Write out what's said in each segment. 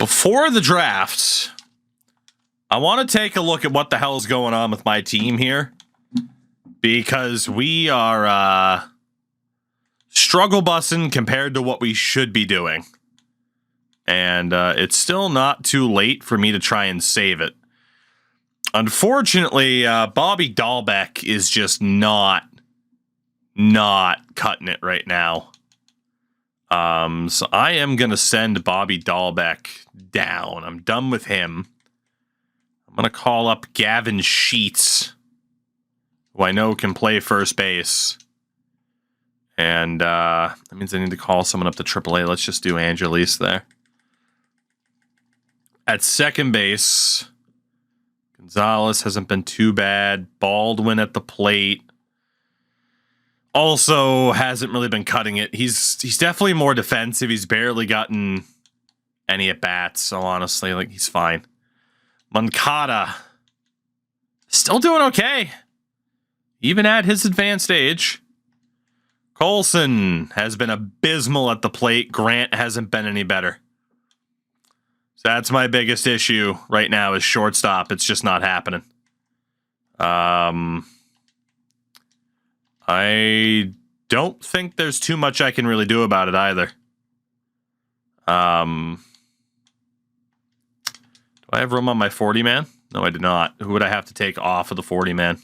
Before the draft, I want to take a look at what the hell is going on with my team here, because we are struggle bussing compared to what we should be doing. And it's still not too late for me to try and save it. Unfortunately, Bobby Dahlbeck is just not cutting it right now. So I am going to send Bobby Dahlbeck down. I'm done with him. I'm going to call up Gavin Sheets, who I know can play first base. And that means I need to call someone up to AAA. Let's just do Angelis there. At second base, Gonzalez hasn't been too bad. Baldwin at the plate also hasn't really been cutting it. He's definitely more defensive. He's barely gotten any at bats, so honestly, like, he's fine. Moncada still doing okay, even at his advanced age. Colson has been abysmal at the plate. Grant hasn't been any better. So that's my biggest issue right now is shortstop. It's just not happening. I don't think there's too much I can really do about it either. Do I have room on my 40-man? No, I do not. Who would I have to take off of the 40-man?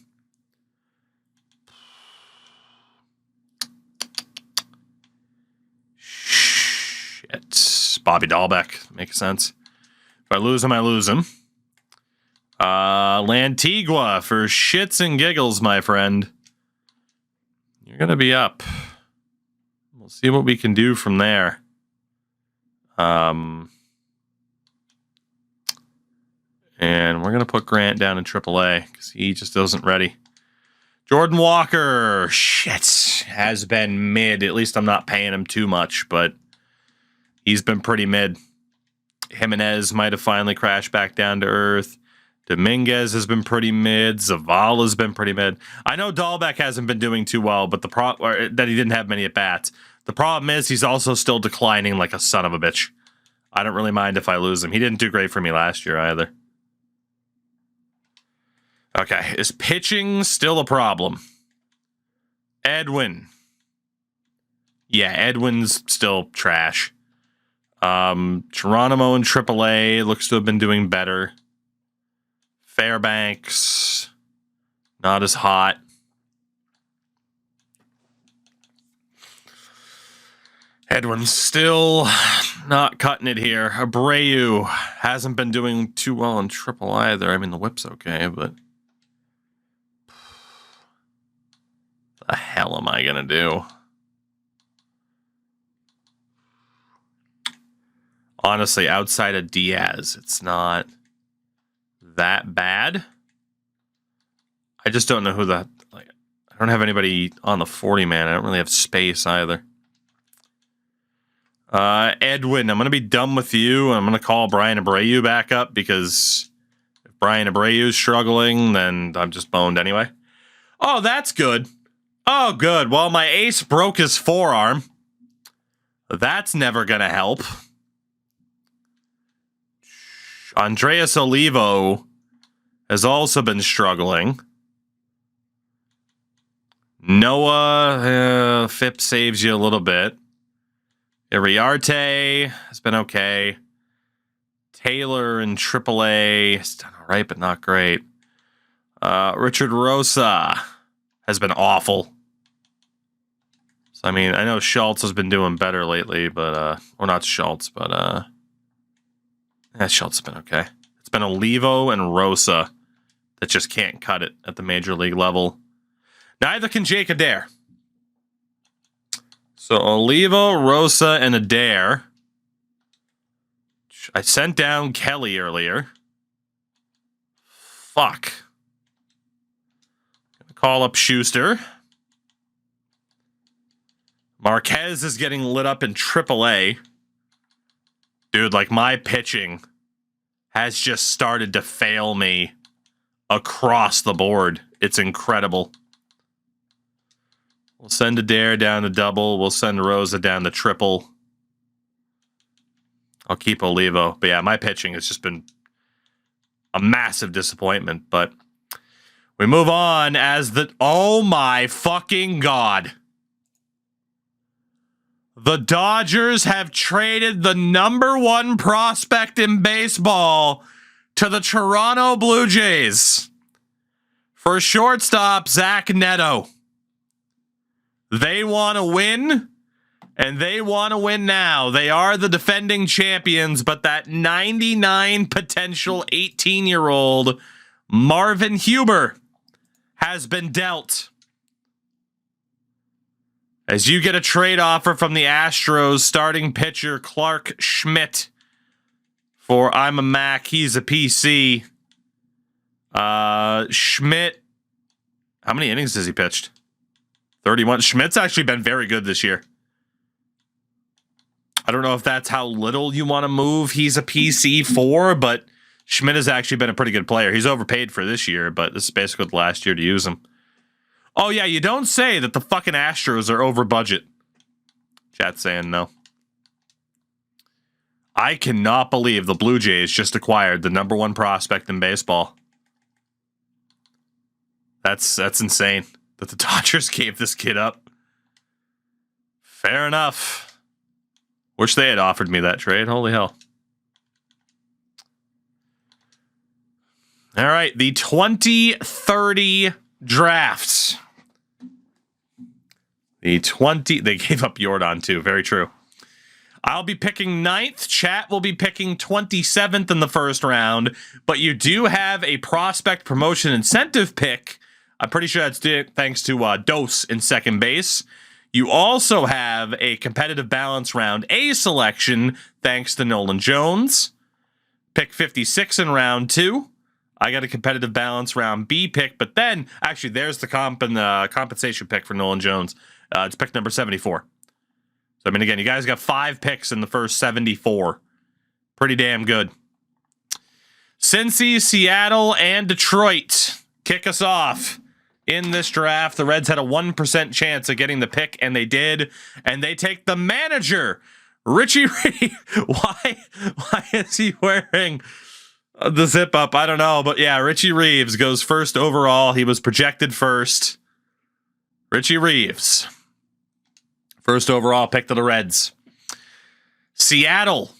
Shit. Bobby Dahlbeck. Makes sense. If I lose him, I lose him. Lantigua for shits and giggles, my friend. You're going to be up. We'll see what we can do from there. And we're going to put Grant down in AAA because he just isn't ready. Jordan Walker, shit, has been mid. At least I'm not paying him too much, but he's been pretty mid. Jimenez might have finally crashed back down to earth. Dominguez has been pretty mid. Zavala's been pretty mid. I know Dahlbeck hasn't been doing too well, but that he didn't have many at bats. The problem is he's also still declining like a son of a bitch. I don't really mind if I lose him. He didn't do great for me last year either. Okay, is pitching still a problem? Edwin. Yeah, Edwin's still trash. Geronimo in AAA looks to have been doing better. Fairbanks, not as hot. Edwin's still not cutting it here. Abreu hasn't been doing too well in triple either. I mean, the whip's okay, but the hell am I gonna do? Honestly, outside of Diaz, it's not that bad. I just don't know who I don't have anybody on the 40-man. I don't really have space either. Edwin, I'm going to be done with you. I'm going to call Brian Abreu back up because if Brian Abreu's struggling, then I'm just boned anyway. Oh, that's good. Oh, good. Well, my ace broke his forearm. That's never going to help. Andreas Olivo has also been struggling. Noah, FIP saves you a little bit. Iriarte has been okay. Taylor in AAA has done all right, but not great. Richard Rosa has been awful. So, I mean, I know Schultz has been doing better lately, but, or not Schultz, but, Schultz has been okay. It's been Olivo and Rosa that just can't cut it at the major league level. Neither can Jake Adair. So Olivo, Rosa, and Adair. I sent down Kelly earlier. Fuck. Gonna call up Schuster. Marquez is getting lit up in AAA. Dude, like, my pitching has just started to fail me across the board. It's incredible. We'll send Adair down to double. We'll send Rosa down to triple. I'll keep Olivo. But yeah, my pitching has just been a massive disappointment. But we move on as the... Oh my fucking God. The Dodgers have traded the #1 prospect in baseball to the Toronto Blue Jays for shortstop Zach Neto. They want to win, and they want to win now. They are the defending champions, but that 99 potential 18-year-old Marvin Huber has been dealt. As you get a trade offer from the Astros starting pitcher Clark Schmidt for I'm a Mac, he's a PC. Schmidt, how many innings has he pitched? 31. Schmidt's actually been very good this year. I don't know if that's how little you want to move he's a PC for, but Schmidt has actually been a pretty good player. He's overpaid for this year, but this is basically the last year to use him. Oh, yeah, you don't say that the fucking Astros are over budget. Chat's saying no. I cannot believe the Blue Jays just acquired the #1 prospect in baseball. That's insane that the Dodgers gave this kid up. Fair enough. Wish they had offered me that trade. Holy hell. All right, the 2030 drafts. They gave up Yordan too. Very true. I'll be picking 9th. Chat will be picking 27th in the first round. But you do have a prospect promotion incentive pick. I'm pretty sure that's thanks to Dose in second base. You also have a competitive balance round A selection thanks to Nolan Jones. Pick 56 in round 2. I got a competitive balance round B pick, but then actually there's the compensation pick for Nolan Jones. It's pick number 74. So, I mean, again, you guys got 5 picks in the first 74. Pretty damn good. Cincy, Seattle, and Detroit kick us off in this draft. The Reds had a 1% chance of getting the pick, and they did. And they take the manager, Richie Reeves. Why is he wearing the zip up? I don't know. But yeah, Richie Reeves goes first overall. He was projected first. Richie Reeves. First overall pick to the Reds. Seattle.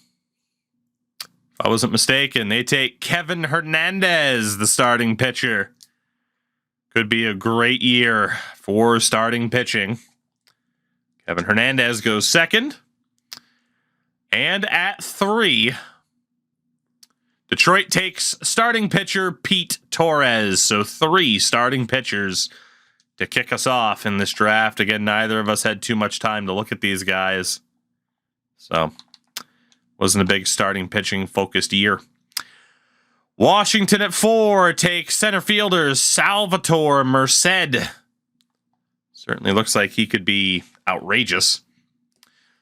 If I wasn't mistaken, they take Kevin Hernandez, the starting pitcher. Could be a great year for starting pitching. Kevin Hernandez goes second. And at 3, Detroit takes starting pitcher Pete Torres. So 3 starting pitchers to kick us off in this draft. Again, neither of us had too much time to look at these guys. So, wasn't a big starting pitching focused year. Washington at 4 takes center fielders Salvatore Merced. Certainly looks like he could be outrageous.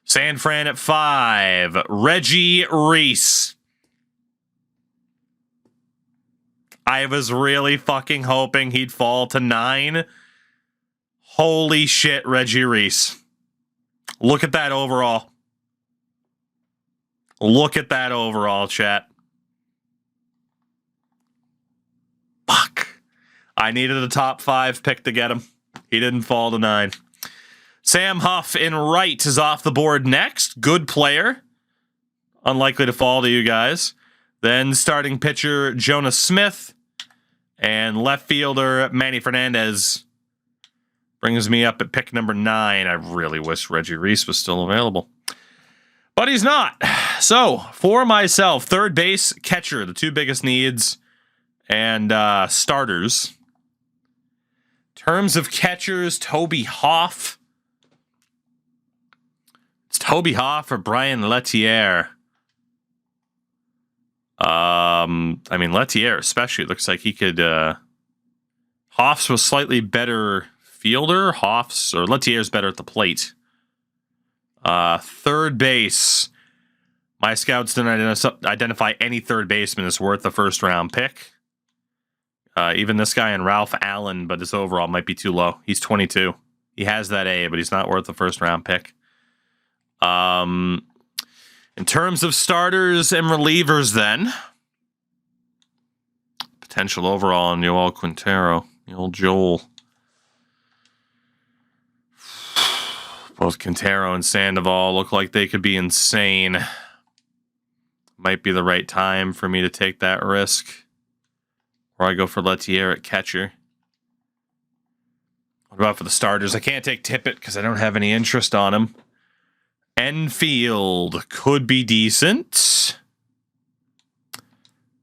San Fran at 5, Reggie Reese. I was really fucking hoping he'd fall to 9. Holy shit, Reggie Reese. Look at that overall. Look at that overall, chat. Fuck. I needed a top 5 pick to get him. He didn't fall to 9. Sam Huff in right is off the board next. Good player. Unlikely to fall to you guys. Then starting pitcher Jonas Smith. And left fielder Manny Fernandez brings me up at pick number 9. I really wish Reggie Reese was still available. But he's not. So, for myself, third base, catcher, the 2 biggest needs, and starters. In terms of catchers, Toby Hoff. It's Toby Hoff or Brian Lettier. I mean, Lettier especially looks like he could... Hoff's was slightly better fielder. Letier's better at the plate. Third base. My scouts didn't identify any third baseman that's worth the first round pick. Even this guy in Ralph Allen, but his overall might be too low. He's 22. He has that A, but he's not worth the first round pick. In In terms of starters and relievers, then, potential overall on Yoel Quintero, the old Joel. Both Quintero and Sandoval look like they could be insane. Might be the right time for me to take that risk. Or I go for Lettier at catcher. What about for the starters? I can't take Tippett because I don't have any interest on him. Enfield could be decent.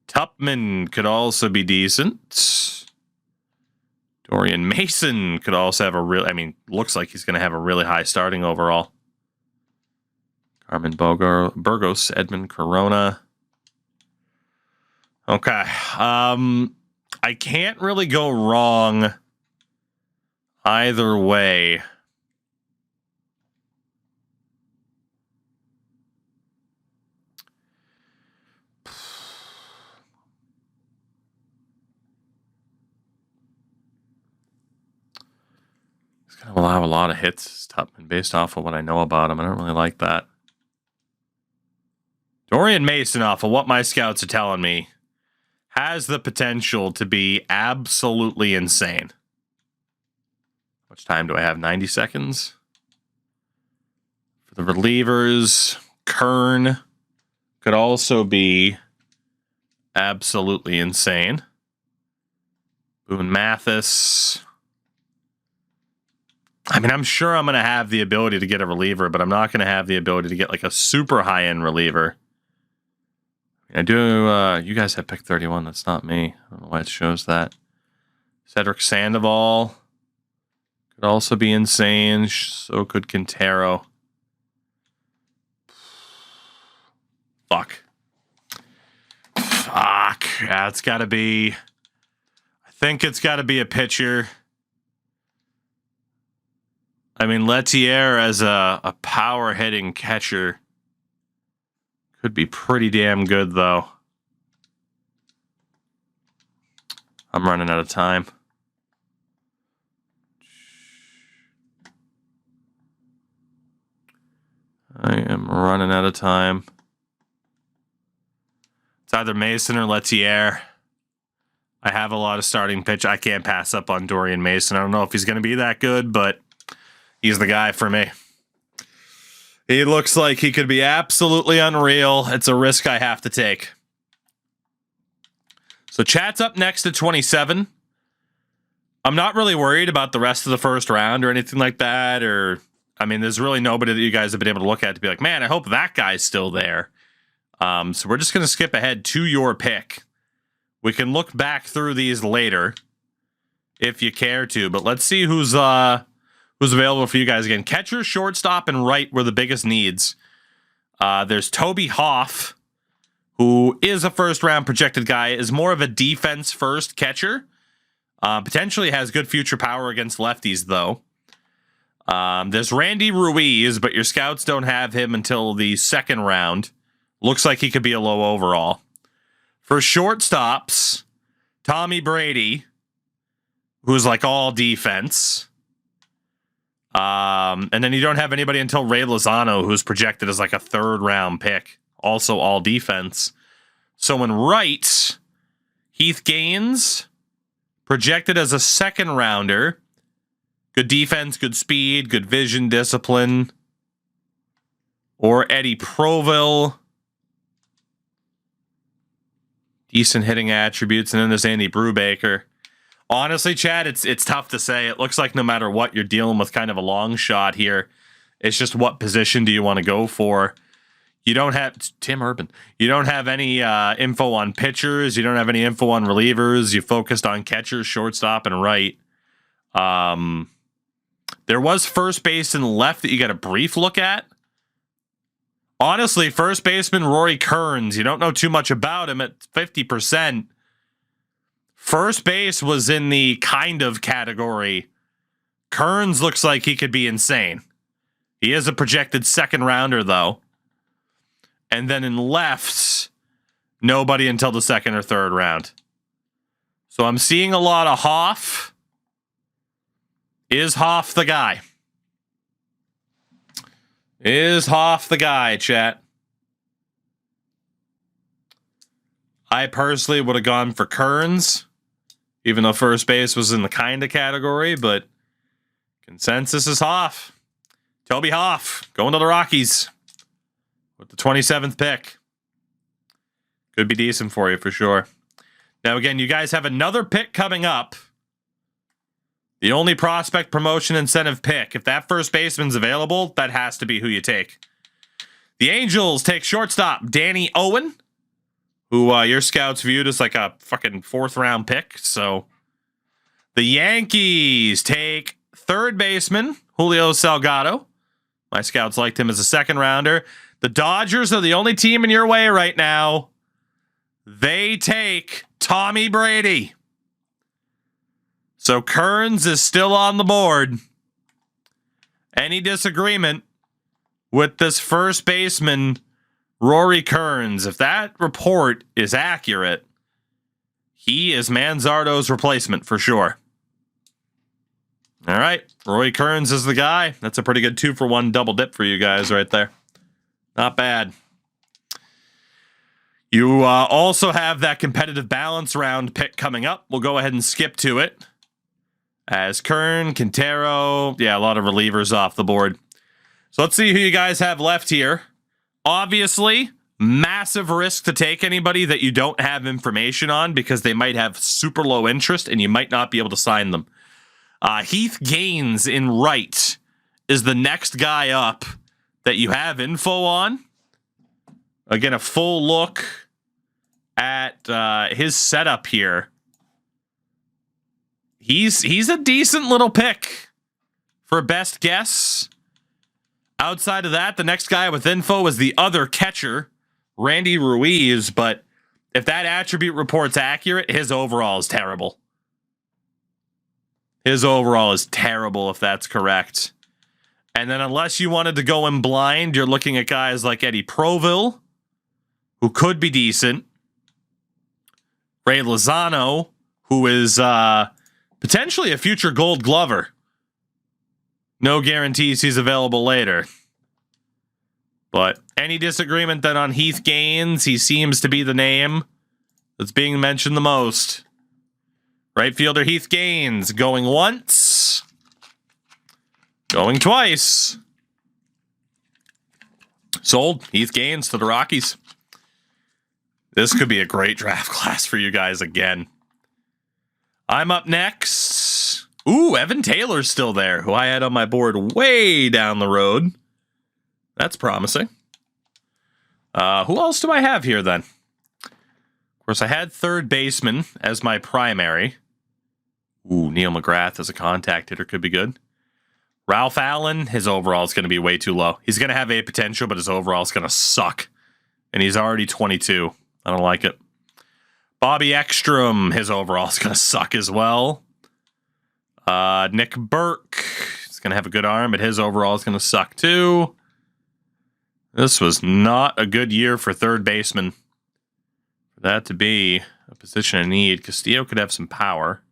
Tupman could also be decent. Dorian Mason could also have a looks like he's going to have a really high starting overall. Carmen Burgos, Edmund Corona. Okay. I can't really go wrong either way. He's going to allow a lot of hits, Tupman, based off of what I know about him. I don't really like that. Dorian Mason, off of what my scouts are telling me, has the potential to be absolutely insane. How much time do I have? 90 seconds? For the relievers, Kern could also be absolutely insane. Boone Mathis. I mean, I'm sure I'm going to have the ability to get a reliever, but I'm not going to have the ability to get like a super high-end reliever. I do, you guys have pick 31. That's not me. I don't know why it shows that. Cedric Sandoval could also be insane. So could Quintero. Fuck. Yeah, it's got to be... I think it's got to be a pitcher. I mean, Lettier as a power-hitting catcher could be pretty damn good, though. I'm running out of time. I am running out of time. It's either Mason or Lettier. I have a lot of starting pitch. I can't pass up on Dorian Mason. I don't know if he's going to be that good, but he's the guy for me. He looks like he could be absolutely unreal. It's a risk I have to take. So chat's up next at 27. I'm not really worried about the rest of the first round or anything like that. There's really nobody that you guys have been able to look at to be like, man, I hope that guy's still there. So we're just going to skip ahead to your pick. We can look back through these later if you care to, but let's see who's available for you guys again. Catcher, shortstop, and right were the biggest needs. There's Toby Hoff, who is a first-round projected guy, is more of a defense-first catcher. Potentially has good future power against lefties, though. There's Randy Ruiz, but your scouts don't have him until the second round. Looks like he could be a low overall. For shortstops, Tommy Brady, who's like all defense. And then you don't have anybody until Ray Lozano, who's projected as like a third-round pick. Also all defense. So in right, Heath Gaines, projected as a second-rounder. Good defense, good speed, good vision, discipline. Or Eddie Proville. Decent hitting attributes. And then there's Andy Brubaker. Honestly, Chad, it's tough to say. It looks like no matter what, you're dealing with kind of a long shot here. It's just what position do you want to go for? You don't have Tim Urban. You don't have any info on pitchers. You don't have any info on relievers. You focused on catchers, shortstop, and right. There was first base and left that you got a brief look at. Honestly, first baseman Rory Kearns. You don't know too much about him at 50%. First base was in the kind of category. Kearns looks like he could be insane. He is a projected second rounder, though. And then in left, nobody until the second or third round. So I'm seeing a lot of Hoff. Is Hoff the guy? Is Hoff the guy, chat? I personally would have gone for Kearns, even though first base was in the kinda category, but consensus is Hoff. Toby Hoff going to the Rockies with the 27th pick. Could be decent for you for sure. Now, again, you guys have another pick coming up. The only prospect promotion incentive pick. If that first baseman's available, that has to be who you take. The Angels take shortstop Danny Owen, who your scouts viewed as like a fucking 4th round pick. So the Yankees take third baseman Julio Salgado. My scouts liked him as a 2nd rounder. The Dodgers are the only team in your way right now. They take Tommy Brady. So Kearns is still on the board. Any disagreement with this first baseman, Rory Kearns? If that report is accurate, he is Manzardo's replacement for sure. All right, Rory Kearns is the guy. That's a pretty good 2-for-1 double dip for you guys right there. Not bad. You also have that competitive balance round pick coming up. We'll go ahead and skip to it. As Kern, Quintero, a lot of relievers off the board. So let's see who you guys have left here. Obviously, massive risk to take anybody that you don't have information on because they might have super low interest and you might not be able to sign them. Heath Gaines in right is the next guy up that you have info on. Again, a full look at his setup here. He's a decent little pick for best guess. Outside of that, the next guy with info is the other catcher, Randy Ruiz. But if that attribute report's accurate, his overall is terrible. His overall is terrible if that's correct. And then unless you wanted to go in blind, you're looking at guys like Eddie Proville, who could be decent. Ray Lozano, who is potentially a future Gold Glover. No guarantees he's available later. But any disagreement that on Heath Gaines, he seems to be the name that's being mentioned the most. Right fielder Heath Gaines going once. Going twice. Sold. Heath Gaines to the Rockies. This could be a great draft class for you guys again. I'm up next. Ooh, Evan Taylor's still there, who I had on my board way down the road. That's promising. Who else do I have here then? Of course, I had third baseman as my primary. Ooh, Neil McGrath as a contact hitter could be good. Ralph Allen, his overall is going to be way too low. He's going to have a potential, but his overall is going to suck. And he's already 22. I don't like it. Bobby Ekstrom, his overall is going to suck as well. Nick Burke is going to have a good arm, but his overall is going to suck too. This was not a good year for third baseman. For that to be a position of need, Castillo could have some power.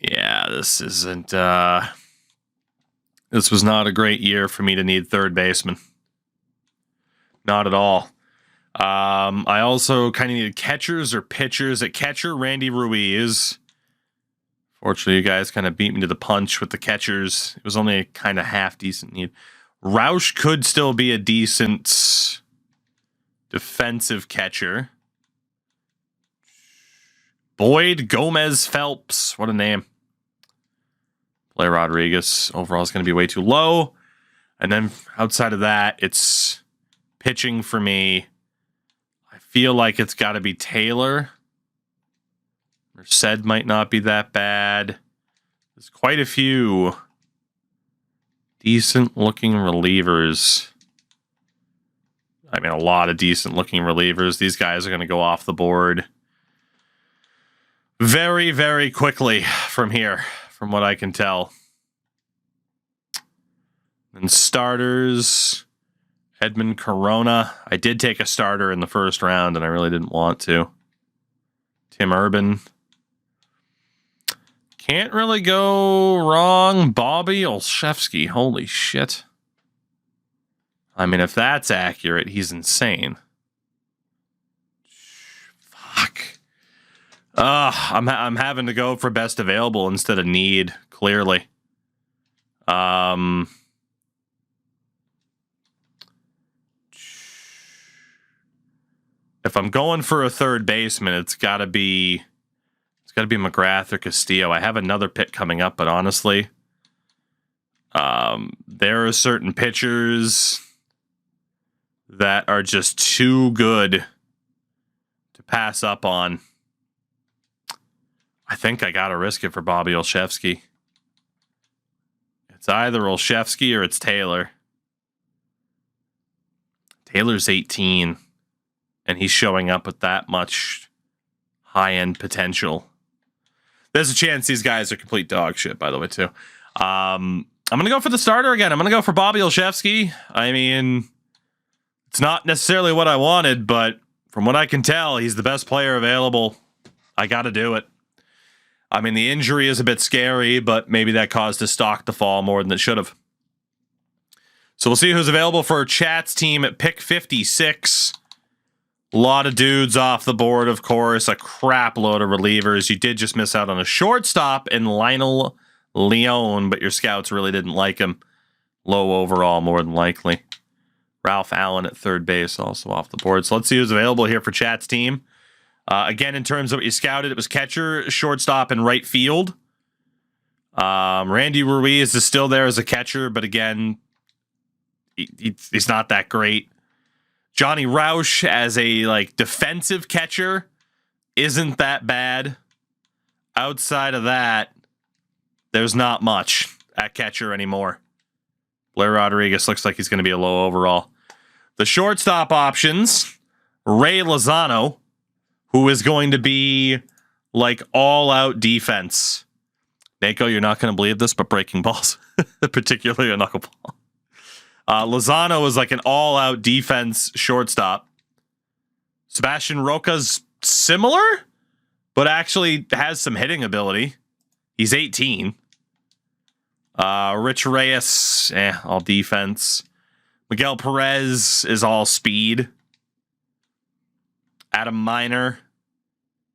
Yeah, this isn't... this was not a great year for me to need third baseman. Not at all. I also kind of needed catchers or pitchers. At catcher, Randy Ruiz. Fortunately, you guys kind of beat me to the punch with the catchers. It was only a kind of half-decent need. Roush could still be a decent defensive catcher. Boyd Gomez Phelps. What a name. Blair Rodriguez. Overall is going to be way too low. And then outside of that, it's pitching for me. I feel like it's got to be Taylor. Merced might not be that bad. There's quite a few decent-looking relievers. I mean, a lot of decent-looking relievers. These guys are going to go off the board very, very quickly from here, from what I can tell. And starters, Edmund Corona. I did take a starter in the first round, and I really didn't want to. Tim Urban. Can't really go wrong. Bobby Olszewski. Holy shit. I mean, if that's accurate, he's insane. Fuck. I'm having to go for best available instead of need, clearly. If I'm going for a third baseman, it's gotta be McGrath or Castillo. I have another pick coming up, but honestly, there are certain pitchers that are just too good to pass up on. I think I gotta risk it for Bobby Olszewski. It's either Olszewski or it's Taylor. Taylor's 18, and he's showing up with that much high-end potential. There's a chance these guys are complete dog shit, by the way, too. I'm going to go for the starter again. I'm going to go for Bobby Olszewski. I mean, it's not necessarily what I wanted, but from what I can tell, he's the best player available. I got to do it. I mean, the injury is a bit scary, but maybe that caused his stock to fall more than it should have. So we'll see who's available for Chat's team at pick 56. A lot of dudes off the board, of course. A crap load of relievers. You did just miss out on a shortstop in Lionel Leone, but your scouts really didn't like him. Low overall, more than likely. Ralph Allen at third base, also off the board. So let's see who's available here for Chat's team. Again, in terms of what you scouted, it was catcher, shortstop, and right field. Randy Ruiz is still there as a catcher, but again, he's not that great. Johnny Roush as a defensive catcher isn't that bad. Outside of that, there's not much at catcher anymore. Blair Rodriguez looks like he's going to be a low overall. The shortstop options, Ray Lozano, who is going to be all-out defense. Nako, you're not going to believe this, but breaking balls, particularly a knuckleball. Lozano is an all-out defense shortstop. Sebastian Roca's similar, but actually has some hitting ability. He's 18. Rich Reyes, all defense. Miguel Perez is all speed. Adam Miner,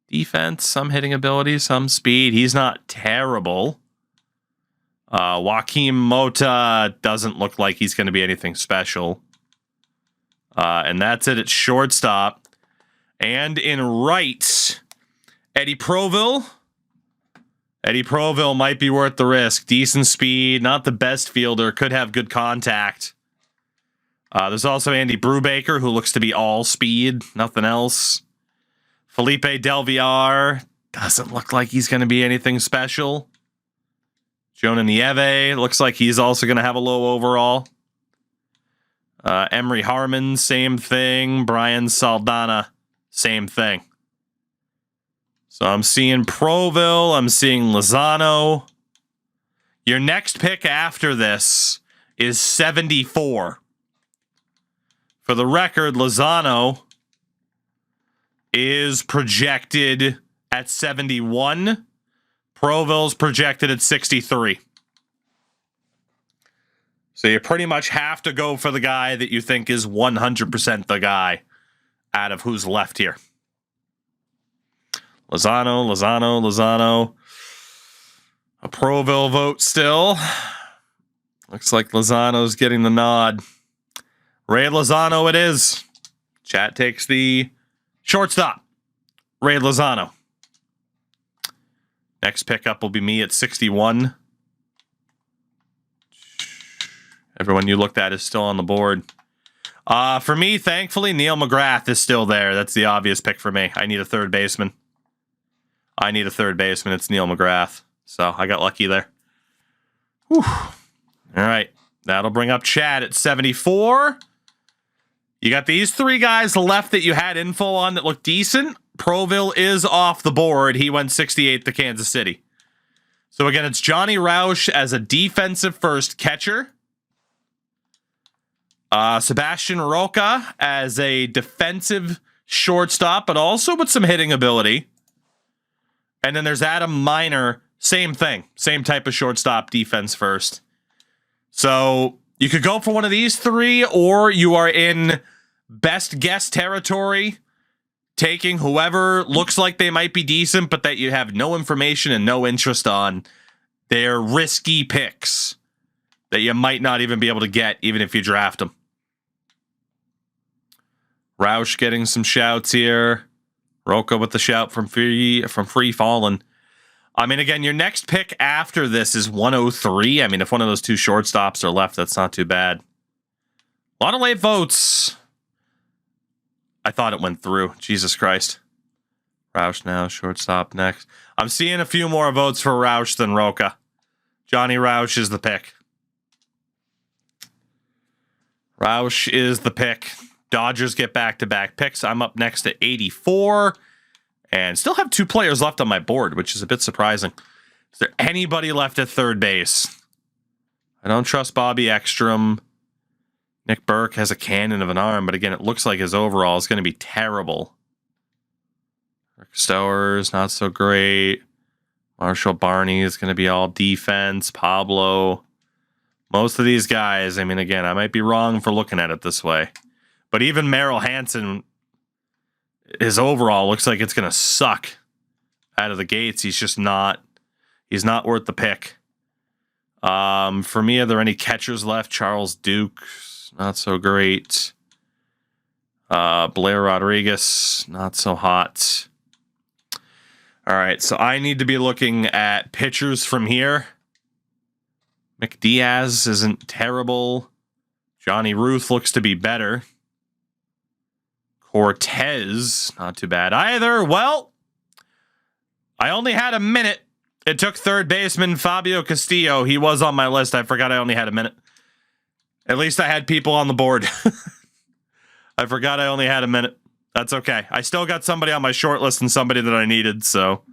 defense, some hitting ability, some speed. He's not terrible. Joaquim Mota doesn't look like he's going to be anything special. And that's it at shortstop. And in right, Eddie Proville. Eddie Proville might be worth the risk. Decent speed, not the best fielder, could have good contact. There's also Andy Brubaker, who looks to be all speed, nothing else. Felipe Del Villar doesn't look like he's going to be anything special. Jonah Nieve looks like he's also going to have a low overall. Emery Harmon, same thing. Brian Saldana, same thing. So I'm seeing Proville. I'm seeing Lozano. Your next pick after this is 74. For the record, Lozano is projected at 71. Proville's projected at 63. So you pretty much have to go for the guy that you think is 100% the guy out of who's left here. Lozano. A Proville vote still. Looks like Lozano's getting the nod. Ray Lozano it is. Chat takes the shortstop. Ray Lozano. Next pickup will be me at 61. Everyone you looked at is still on the board. For me, thankfully, Neil McGrath is still there. That's the obvious pick for me. I need a third baseman. It's Neil McGrath. So I got lucky there. Whew. All right. That'll bring up Chad at 74. You got these three guys left that you had info on that look decent. Proville is off the board. He went 68 to Kansas City. So again, it's Johnny Roush as a defensive first catcher. Sebastian Roca as a defensive shortstop, but also with some hitting ability. And then there's Adam Miner. Same thing. Same type of shortstop, defense first. So You could go for one of these three, or you are in best guess territory, taking whoever looks like they might be decent, but that you have no information and no interest on. They're risky picks that you might not even be able to get, even if you draft them. Roush getting some shouts here. Roca with the shout from Free Fallen. I mean, again, your next pick after this is 103. I mean, if one of those two shortstops are left, that's not too bad. A lot of late votes. I thought it went through. Jesus Christ. Roush now, shortstop next. I'm seeing a few more votes for Roush than Roca. Johnny Roush is the pick. Roush is the pick. Dodgers get back-to-back picks. I'm up next at 84. And still have two players left on my board, which is a bit surprising. Is there anybody left at third base? I don't trust Bobby Ekstrom. Nick Burke has a cannon of an arm, but again, it looks like his overall is going to be terrible. Rick Stowers, not so great. Marshall Barney is going to be all defense. Pablo. Most of these guys, I mean, again, I might be wrong for looking at it this way. But even Merrill Hansen, his overall looks like it's going to suck out of the gates. He's just not. He's not worth the pick. For me, are there any catchers left? Charles Duke, not so great. Blair Rodriguez, not so hot. All right, so I need to be looking at pitchers from here. Mick Diaz isn't terrible. Johnny Ruth looks to be better. Cortez, not too bad either. Well, I only had a minute. It took third baseman Fabio Castillo. He was on my list. I forgot I only had a minute. At least I had people on the board. I forgot I only had a minute. That's okay. I still got somebody on my short list and somebody that I needed, so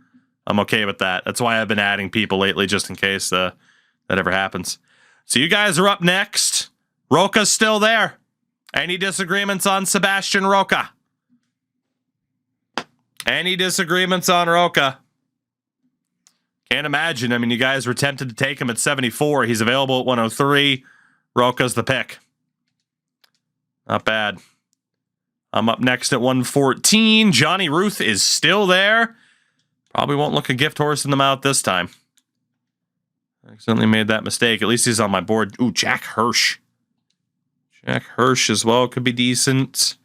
I'm okay with that. That's why I've been adding people lately, just in case that ever happens. So you guys are up next. Roca's still there. Any disagreements on Sebastian Roca? Any disagreements on Roca? Can't imagine. I mean, you guys were tempted to take him at 74. He's available at 103. Roca's the pick. Not bad. I'm up next at 114. Johnny Ruth is still there. Probably won't look a gift horse in the mouth this time. I accidentally made that mistake. At least he's on my board. Ooh, Jack Hirsch. Jack Hirsch as well could be decent.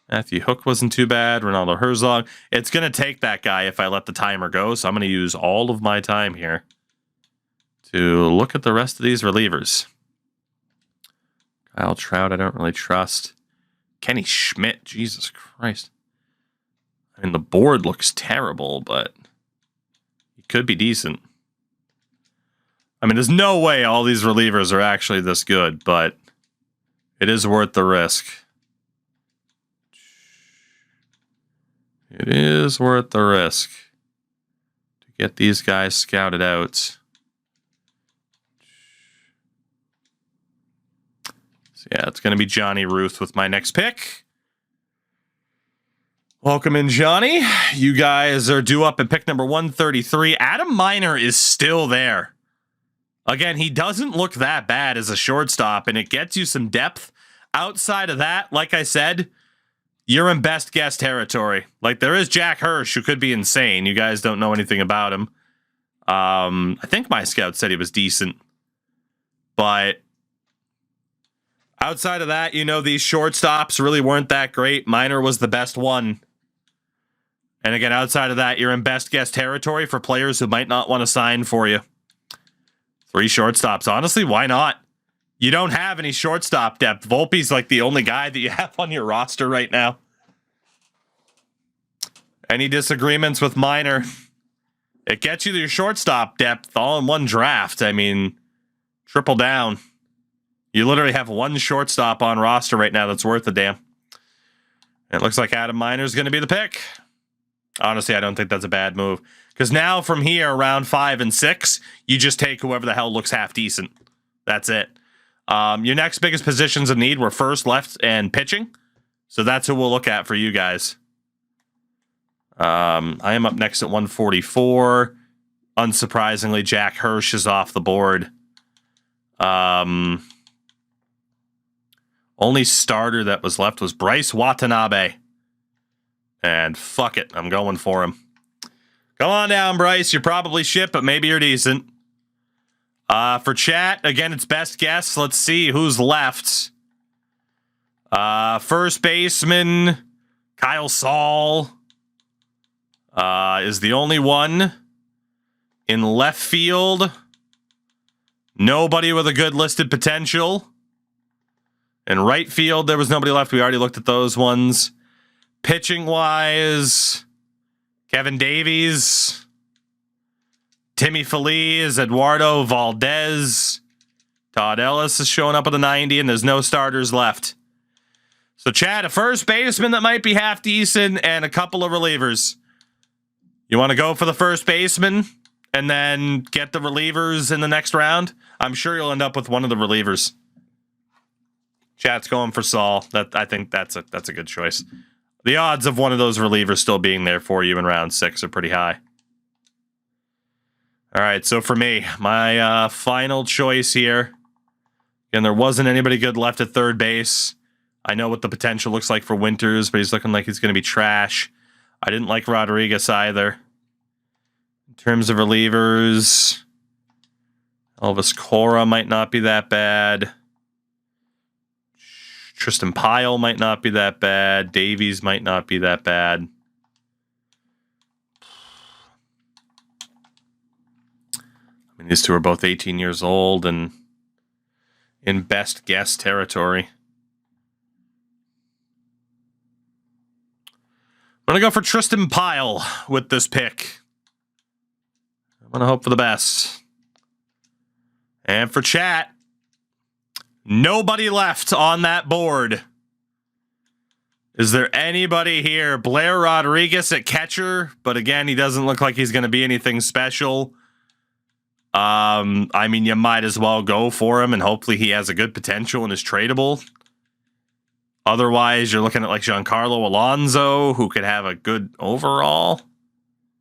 Matthew Hook wasn't too bad. Ronaldo Herzog. It's going to take that guy if I let the timer go, so I'm going to use all of my time here to look at the rest of these relievers. Kyle Trout, I don't really trust. Kenny Schmidt, Jesus Christ. I mean, the board looks terrible, but he could be decent. I mean, there's no way all these relievers are actually this good, but it is worth the risk. It is worth the risk to get these guys scouted out. So yeah, it's going to be Johnny Ruth with my next pick. Welcome in, Johnny. You guys are due up at pick number 133. Adam Miner is still there. Again, he doesn't look that bad as a shortstop, and it gets you some depth. Outside of that, like I said, you're in best guess territory. Like, there is Jack Hirsch, who could be insane. You guys don't know anything about him. I think my scout said he was decent. But outside of that, you know, these shortstops really weren't that great. Miner was the best one. And again, outside of that, you're in best guess territory for players who might not want to sign for you. 3 shortstops. Honestly, why not? You don't have any shortstop depth. Volpe's like the only guy that you have on your roster right now. Any disagreements with Miner? It gets you your shortstop depth all in one draft. I mean, triple down. You literally have one shortstop on roster right now that's worth a damn. And it looks like Adam Miner's going to be the pick. Honestly, I don't think that's a bad move. Because now from here, round 5 and 6, you just take whoever the hell looks half decent. That's it. Your next biggest positions of need were first, left, and pitching. So that's who we'll look at for you guys. I am up next at 144. Unsurprisingly, Jack Hirsch is off the board. Only starter that was left was Bryce Watanabe. And fuck it, I'm going for him. Come on down, Bryce. You're probably shit, but maybe you're decent. For chat, again, it's best guess. Let's see who's left. First baseman, Kyle Saul, is the only one. In left field, nobody with a good listed potential. In right field, there was nobody left. We already looked at those ones. Pitching-wise, Kevin Davies, Timmy Feliz, Eduardo Valdez, Todd Ellis is showing up with a 90, and there's no starters left. So, Chad, a first baseman that might be half decent and a couple of relievers. You want to go for the first baseman and then get the relievers in the next round? I'm sure you'll end up with one of the relievers. Chat's going for Saul. I think that's a good choice. The odds of one of those relievers still being there for you in round 6 are pretty high. All right, so for me, my final choice here. Again, there wasn't anybody good left at third base. I know what the potential looks like for Winters, but he's looking like he's going to be trash. I didn't like Rodriguez either. In terms of relievers, Elvis Cora might not be that bad. Tristan Pyle might not be that bad. Davies might not be that bad. I mean, these two are both 18 years old and in best guess territory. I'm going to go for Tristan Pyle with this pick. I'm going to hope for the best. And for chat, nobody left on that board. Is there anybody here? Blair Rodriguez at catcher, but again, he doesn't look like he's going to be anything special. I mean, you might as well go for him, and hopefully he has a good potential and is tradable. Otherwise, you're looking at like Giancarlo Alonso, who could have a good overall. I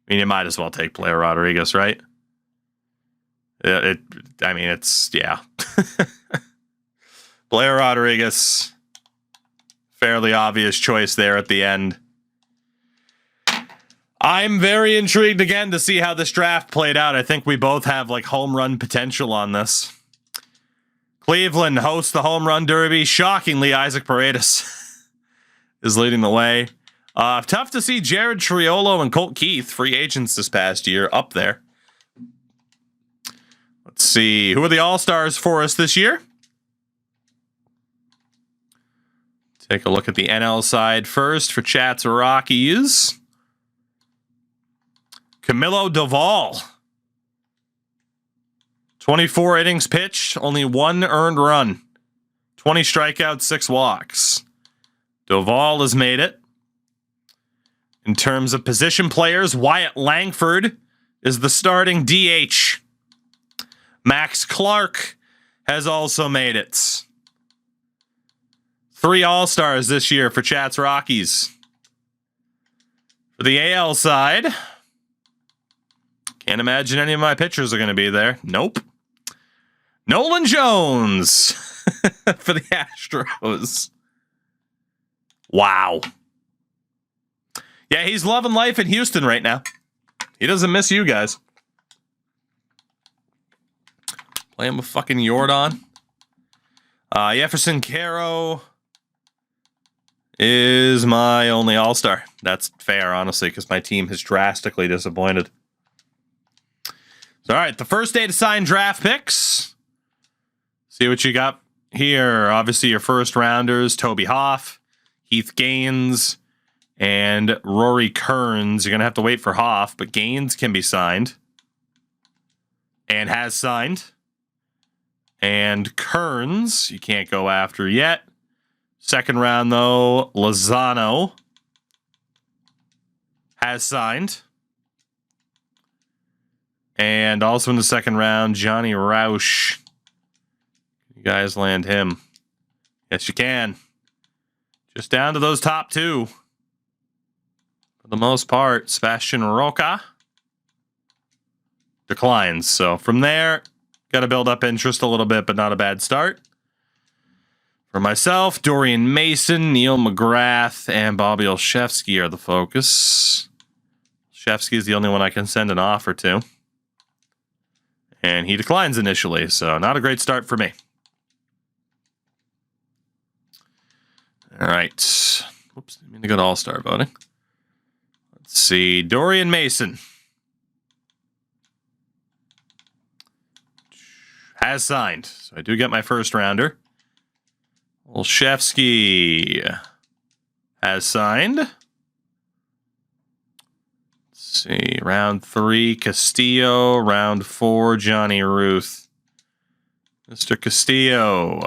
mean, you might as well take Blair Rodriguez, right? Yeah. Blair Rodriguez, fairly obvious choice there at the end. I'm very intrigued again to see how this draft played out. I think we both have like home run potential on this. Cleveland hosts the home run derby. Shockingly, Isaac Paredes is leading the way. Tough to see Jared Triolo and Colt Keith, free agents this past year, up there. Let's see. Who are the All-Stars for us this year? Take a look at the NL side first for Chat's Rockies. Camilo Doval. 24 innings pitched, only 1 earned run. 20 strikeouts, 6 walks. Doval has made it. In terms of position players, Wyatt Langford is the starting DH. Max Clark has also made it. 3 All-Stars this year for Chat's Rockies. For the AL side, can't imagine any of my pitchers are going to be there. Nope. Nolan Jones for the Astros. Wow. Yeah, he's loving life in Houston right now. He doesn't miss you guys. Playing with fucking Yordan. Jefferson Caro is my only All-Star. That's fair, honestly, because my team has drastically disappointed. So, all right, the first day to sign draft picks. See what you got here. Obviously, your first rounders, Toby Hoff, Heath Gaines, and Rory Kearns. You're going to have to wait for Hoff, but Gaines can be signed. And has signed. And Kearns, you can't go after yet. Second round, though, Lozano has signed. And also in the second round, Johnny Roush. You guys land him. Yes, you can. Just down to those top 2. For the most part, Sebastian Roca declines. So from there, got to build up interest a little bit, but not a bad start. For myself, Dorian Mason, Neil McGrath, and Bobby Olszewski are the focus. Olszewski is the only one I can send an offer to. And he declines initially, so not a great start for me. All right. Whoops, didn't mean to go to All-Star voting. Let's see. Dorian Mason has signed, so I do get my first rounder. Olszewski has signed. Let's see. Round 3, Castillo. Round 4, Johnny Ruth. Mr. Castillo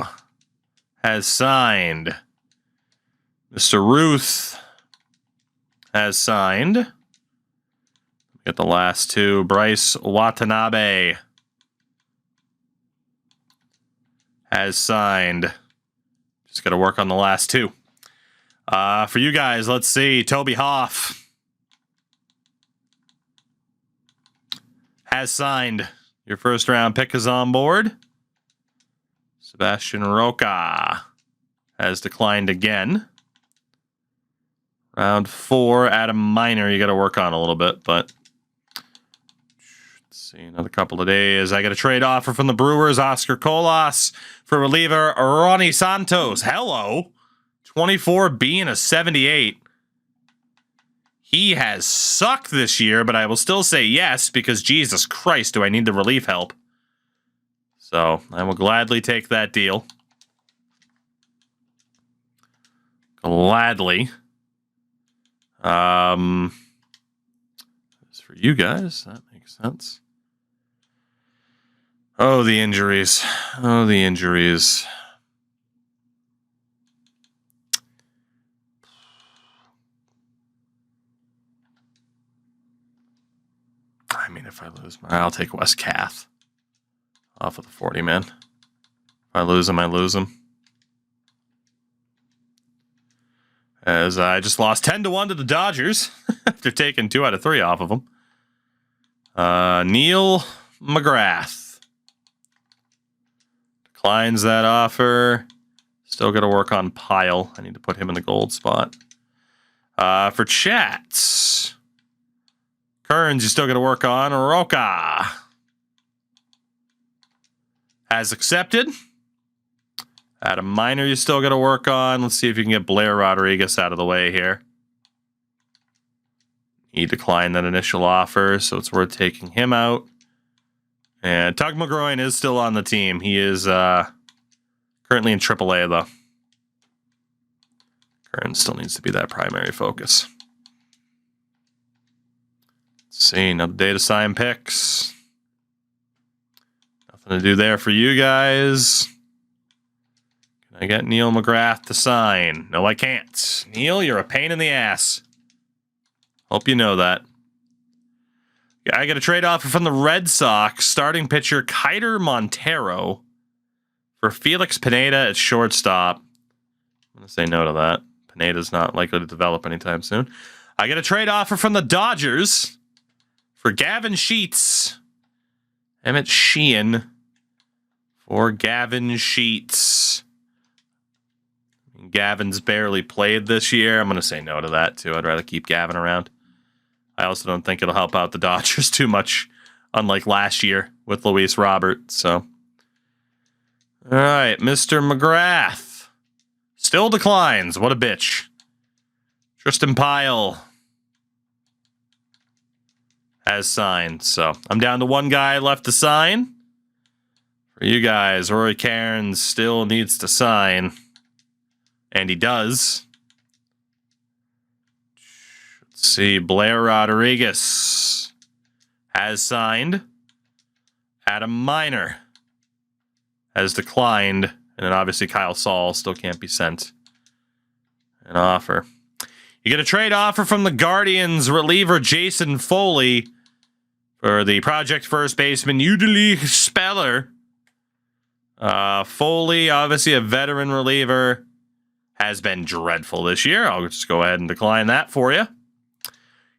has signed. Mr. Ruth has signed. Get the last 2. Bryce Watanabe has signed. Just got to work on the last 2. For you guys, let's see. Toby Hoff has signed. Your first round pick is on board. Sebastian Roca has declined again. Round 4, Adam Miner, you got to work on a little bit, but let's see, another couple of days. I got a trade offer from the Brewers, Oscar Colas, for reliever Ronnie Santos. Hello. 24 being a 78. He has sucked this year, but I will still say yes, because Jesus Christ, do I need the relief help. So I will gladly take that deal. Gladly. As for you guys, that makes sense. Oh, the injuries. Oh, the injuries. I mean, if I lose, I'll take Wes Kath off of the 40 man. If I lose him, I lose him. As I just lost 10-1 to the Dodgers after taking 2 out of 3 off of them. Neil McGrath declines that offer. Still got to work on Pyle. I need to put him in the gold spot. For chats, Kearns, you still got to work on. Roca has accepted. Adam Miner, you still got to work on. Let's see if you can get Blair Rodriguez out of the way here. He declined that initial offer, so it's worth taking him out. And Tug McGroin is still on the team. He is currently in AAA, though. Kearns still needs to be that primary focus. Let's see, another day to sign picks. Nothing to do there for you guys. I got Neil McGrath to sign. No, I can't. Neil, you're a pain in the ass. Hope you know that. I got a trade offer from the Red Sox. Starting pitcher Kiter Montero for Felix Pineda at shortstop. I'm going to say no to that. Pineda's not likely to develop anytime soon. I got a trade offer from the Dodgers for Gavin Sheets. Emmett Sheehan for Gavin Sheets. Gavin's barely played this year. I'm going to say no to that, too. I'd rather keep Gavin around. I also don't think it'll help out the Dodgers too much, unlike last year with Luis Robert. So, all right, Mr. McGrath still declines. What a bitch. Tristan Pyle has signed. So, I'm down to 1 guy left to sign. For you guys, Rory Cairns still needs to sign. And he does. Let's see. Blair Rodriguez has signed. Adam Miner has declined. And then obviously Kyle Saul still can't be sent an offer. You get a trade offer from the Guardians reliever Jason Foley for the project first baseman Udeli Speller. Foley, obviously a veteran reliever. Has been dreadful this year. I'll just go ahead and decline that for you.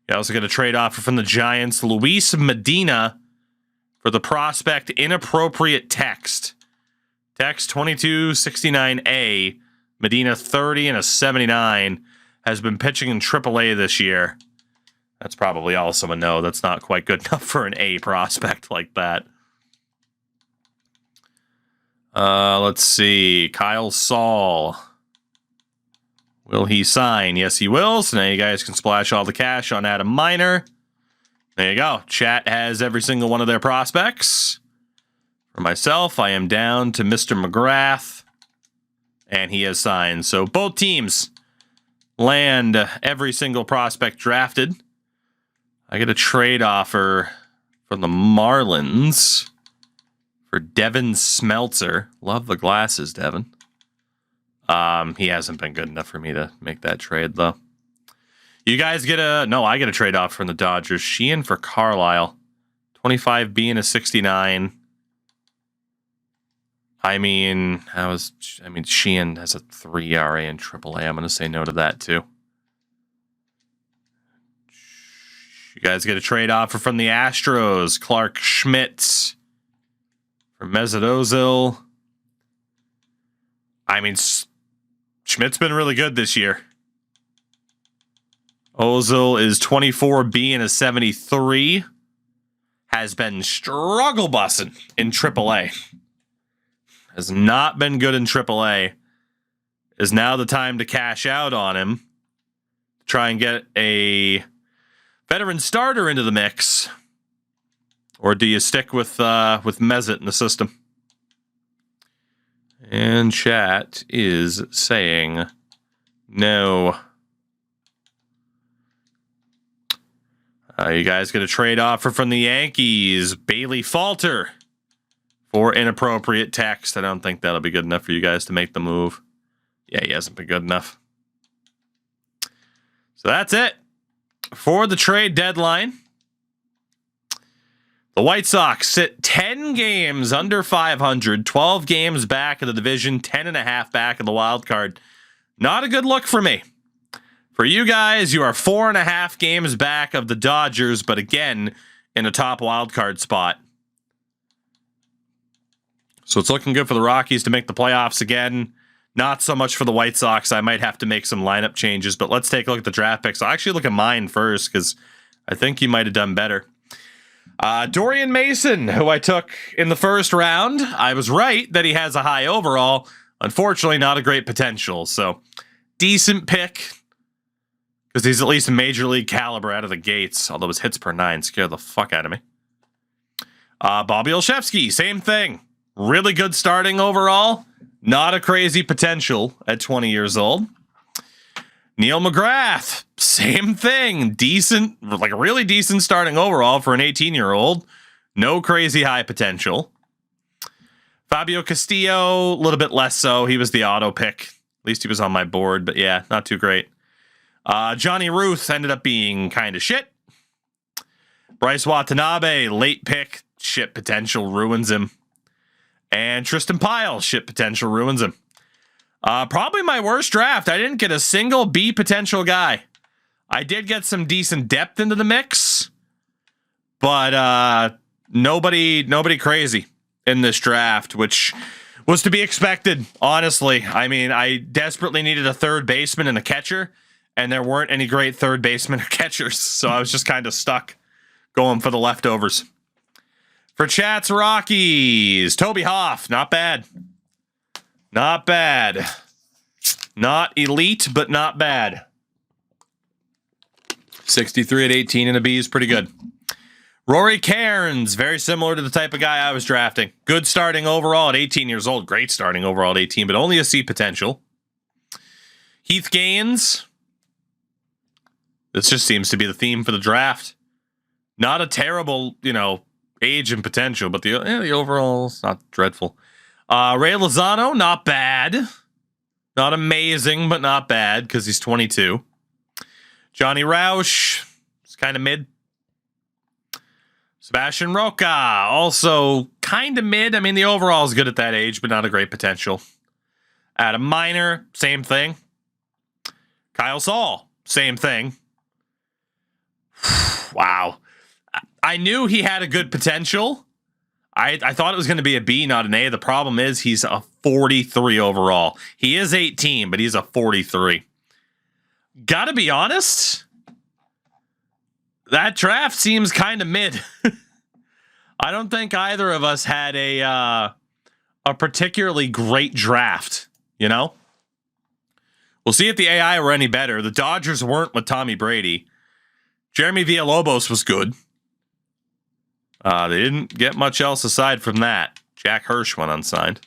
You also get a trade offer from the Giants, Luis Medina, for the prospect Inappropriate Text. Tex 2269A, Medina 30 and a 79, has been pitching in AAA this year. That's probably also a no. That's not quite good enough for an A prospect like that. Let's see. Kyle Saul. Will he sign? Yes, he will. So now you guys can splash all the cash on Adam Miner. There you go. Chat has every single one of their prospects. For myself, I am down to Mr. McGrath, and he has signed. So both teams land every single prospect drafted. I get a trade offer from the Marlins for Devin Smeltzer. Love the glasses, Devin. He hasn't been good enough for me to make that trade, though. You guys get a... No, I get a trade offer from the Dodgers. Sheehan for Carlisle. 25B and a 69. Sheehan has a 3 ERA in AAA. I'm going to say no to that, too. You guys get a trade offer from the Astros. Clark Schmidt for Mesut Ozil. Schmidt's been really good this year. Ozil is 24B and a 73. Has been struggle bussing in AAA. Has not been good in AAA. Is now the time to cash out on him. Try and get a veteran starter into the mix. Or do you stick with Mesut in the system? And chat is saying no. You guys get a trade offer from the Yankees. Bailey Falter for inappropriate text. I don't think that'll be good enough for you guys to make the move. Yeah, he hasn't been good enough. So that's it for the trade deadline. The White Sox sit 10 games under 500, 12 games back of the division, 10.5 back of the wild card. Not a good look for me. For you guys, you are 4.5 games back of the Dodgers, but again, in a top wild card spot. So it's looking good for the Rockies to make the playoffs again. Not so much for the White Sox. I might have to make some lineup changes, but let's take a look at the draft picks. I'll actually look at mine first because I think you might have done better. Dorian Mason, who I took in the first round. I was right that he has a high overall. Unfortunately, not a great potential. So, decent pick. Because he's at least a major league caliber out of the gates. Although his hits per 9 scare the fuck out of me. Bobby Olszewski, same thing. Really good starting overall. Not a crazy potential at 20 years old. Neil McGrath, same thing. Decent, like a really decent starting overall for an 18-year-old. No crazy high potential. Fabio Castillo, a little bit less so. He was the auto pick. At least he was on my board, but yeah, not too great. Johnny Ruth ended up being kind of shit. Bryce Watanabe, late pick. Shit potential ruins him. And Tristan Pyle, shit potential ruins him. Probably my worst draft. I didn't get a single B potential guy. I did get some decent depth into the mix, but nobody crazy in this draft, which was to be expected, honestly. I mean, I desperately needed a third baseman and a catcher, and there weren't any great third basemen or catchers, so I was just kind of stuck going for the leftovers. For chat's Rockies, Toby Hoff, not bad. Not bad. Not elite, but not bad. 63 at 18 and a B is pretty good. Rory Cairns, very similar to the type of guy I was drafting. Good starting overall at 18 years old. Great starting overall at 18, but only a C potential. Heath Gaines. This just seems to be the theme for the draft. Not a terrible, age and potential, but the overall is not dreadful. Ray Lozano, not bad. Not amazing, but not bad because he's 22. Johnny Roush, it's kind of mid. Sebastian Roca, also kind of mid. I mean, the overall is good at that age, but not a great potential. Adam Miner, same thing. Kyle Saul, same thing. Wow. I knew he had a good potential. I thought it was going to be a B, not an A. The problem is he's a 43 overall. He is 18, but he's a 43. Gotta be honest, that draft seems kind of mid. I don't think either of us had a particularly great draft, you know? We'll see if the AI were any better. The Dodgers weren't with Tommy Brady. Jeremy Villalobos was good. They didn't get much else aside from that. Jack Hirsch went unsigned.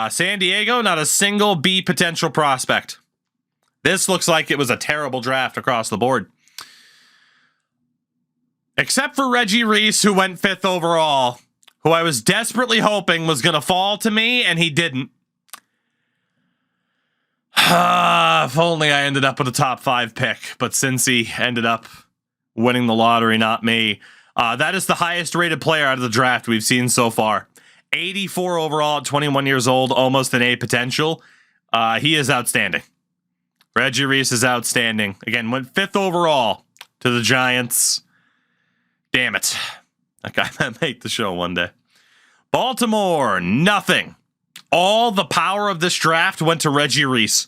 San Diego, not a single B potential prospect. This looks like it was a terrible draft across the board. Except for Reggie Reese, who went 5th overall, who I was desperately hoping was going to fall to me, and he didn't. If only I ended up with a top 5 pick, but Cincy ended up winning the lottery, not me. That is the highest rated player out of the draft we've seen so far. 84 overall at 21 years old, almost an A potential. He is outstanding. Reggie Reese is outstanding. Again, went 5th overall to the Giants. Damn it. That guy might make the show one day. Baltimore, nothing. All the power of this draft went to Reggie Reese.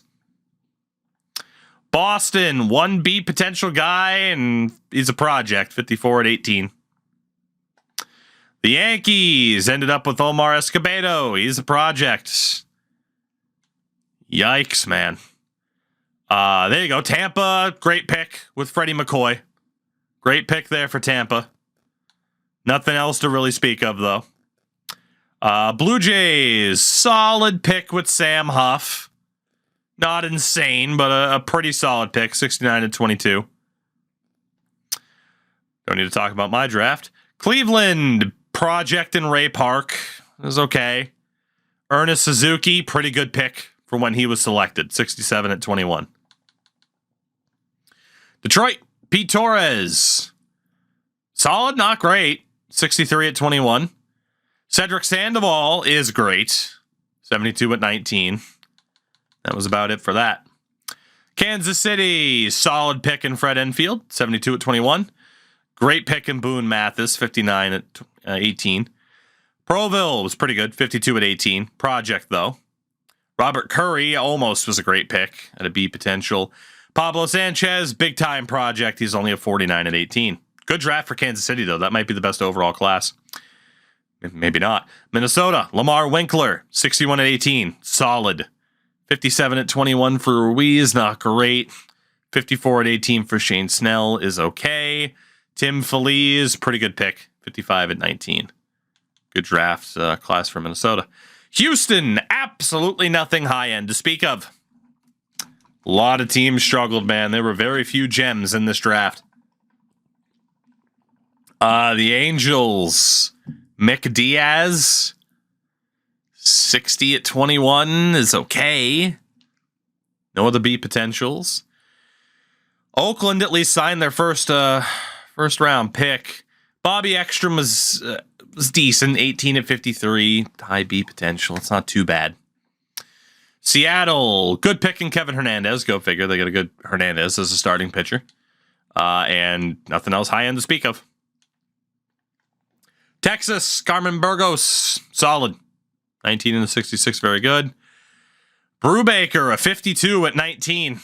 Boston, 1B potential guy, and he's a project, 54 at 18. The Yankees ended up with Omar Escobedo. He's a project. Yikes, man. There you go. Tampa, great pick with Freddie McCoy. Great pick there for Tampa. Nothing else to really speak of, though. Blue Jays, solid pick with Sam Huff. Not insane, but a pretty solid pick, 69 to 22. Don't need to talk about my draft. Cleveland, project in Ray Park. It was okay. Ernest Suzuki, pretty good pick for when he was selected, 67 at 21. Detroit, Pete Torres. Solid, not great, 63 at 21. Cedric Sandoval is great, 72 at 19. That was about it for that. Kansas City, solid pick in Fred Enfield, 72 at 21. Great pick in Boone Mathis, 59 at 18. Proville was pretty good, 52 at 18. Project, though. Robert Curry almost was a great pick at a B potential. Pablo Sanchez, big time project. He's only a 49 at 18. Good draft for Kansas City, though. That might be the best overall class. Maybe not. Minnesota, Lamar Winkler, 61 at 18. Solid. 57 at 21 for Ruiz, not great. 54 at 18 for Shane Snell is okay. Tim Feliz, pretty good pick. 55 at 19. Good draft class for Minnesota. Houston, absolutely nothing high end to speak of. A lot of teams struggled, man. There were very few gems in this draft. The Angels, Mick Diaz, 60 at 21 is okay. No other B potentials. Oakland at least signed their first round pick. Bobby Ekstrom was decent, 18 at 53, high B potential. It's not too bad. Seattle, good pick in Kevin Hernandez. Go figure. They got a good Hernandez as a starting pitcher. And nothing else high end to speak of. Texas, Carmen Burgos, solid. 19 and 66, very good. Brubaker, a 52 at 19.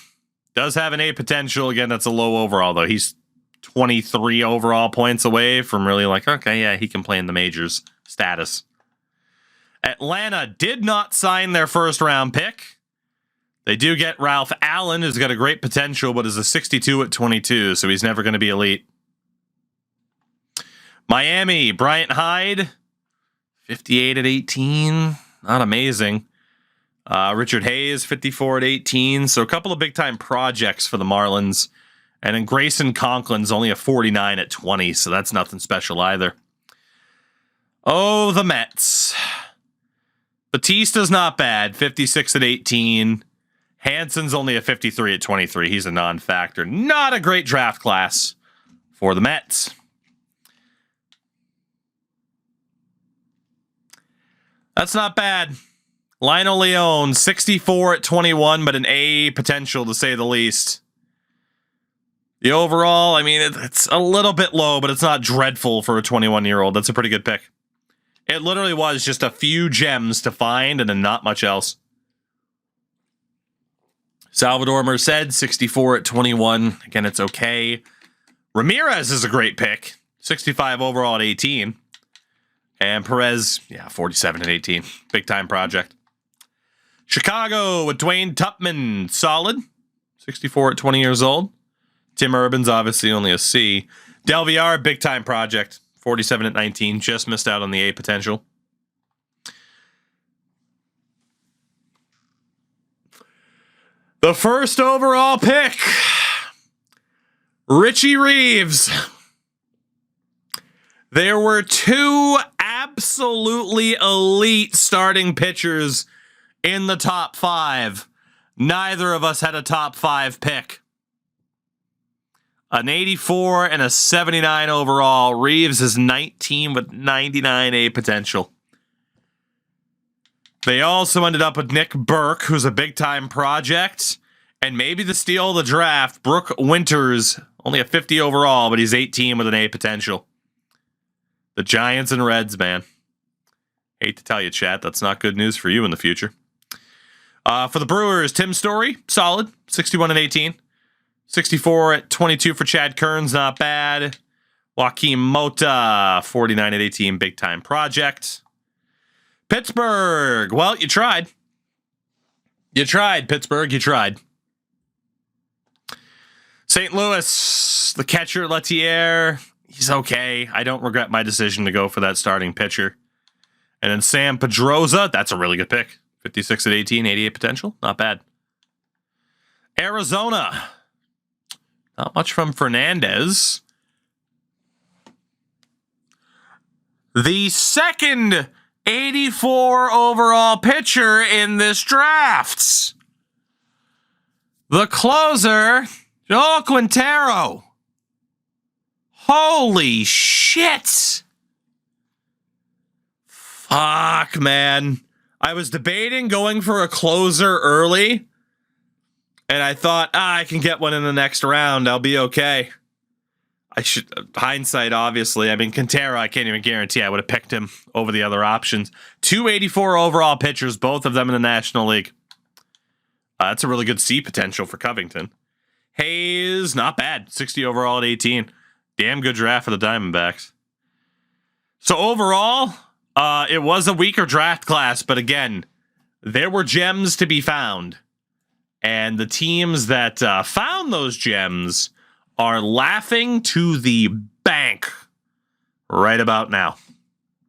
Does have an A potential. Again, that's a low overall, though. He's 23 overall points away from really like, okay, yeah, he can play in the majors status. Atlanta did not sign their first round pick. They do get Ralph Allen, who's got a great potential, but is a 62 at 22, so he's never going to be elite. Miami, Bryant Hyde, 58 at 18. Not amazing. Richard Hayes, 54 at 18. So a couple of big-time projects for the Marlins. And then Grayson Conklin's only a 49 at 20, so that's nothing special either. Oh, the Mets. Batista's not bad, 56 at 18. Hanson's only a 53 at 23. He's a non-factor. Not a great draft class for the Mets. That's not bad. Lionel Leone, 64 at 21, but an A potential to say the least. The overall, I mean, it's a little bit low, but it's not dreadful for a 21-year-old. That's a pretty good pick. It literally was just a few gems to find and then not much else. Salvador Merced, 64 at 21. Again, it's okay. Ramirez is a great pick. 65 overall at 18. And Perez, 47 at 18. Big time project. Chicago with Dwayne Tupman, solid. 64 at 20 years old. Tim Urban's obviously only a C. Del Villar, big time project. 47 at 19. Just missed out on the A potential. The first overall pick, Richie Reeves. There were two absolutely elite starting pitchers in the top 5. Neither of us had a top 5 pick. An 84 and a 79 overall. Reeves is 19 with 99 A potential. They also ended up with Nick Burke, who's a big-time project, and maybe the steal of the draft, Brooke Winters, only a 50 overall, but he's 18 with an A potential. The Giants and Reds, man. Hate to tell you, chat, that's not good news for you in the future. For the Brewers, Tim Story, solid, 61 and 18. 64 at 22 for Chad Kearns, not bad. Joaquin Mota, 49 at 18, big-time project. Pittsburgh. Well, you tried. You tried, Pittsburgh. You tried. St. Louis, the catcher, Lettier. He's okay. I don't regret my decision to go for that starting pitcher. And then Sam Pedroza. That's a really good pick. 56 at 18, 88 potential. Not bad. Arizona. Not much from Fernandez. The second 84 overall pitcher in this draft. The closer, Joel Quintero. Holy shit. Fuck, man. I was debating going for a closer early, and I thought, I can get one in the next round. I'll be okay. I should, hindsight, obviously. I mean, Quintero, I can't even guarantee I would have picked him over the other options. 284 overall pitchers, both of them in the National League. That's a really good C potential for Covington. Hayes, not bad. 60 overall at 18. Damn good draft for the Diamondbacks. So overall, it was a weaker draft class, but again, there were gems to be found. And the teams that found those gems are laughing to the bank right about now.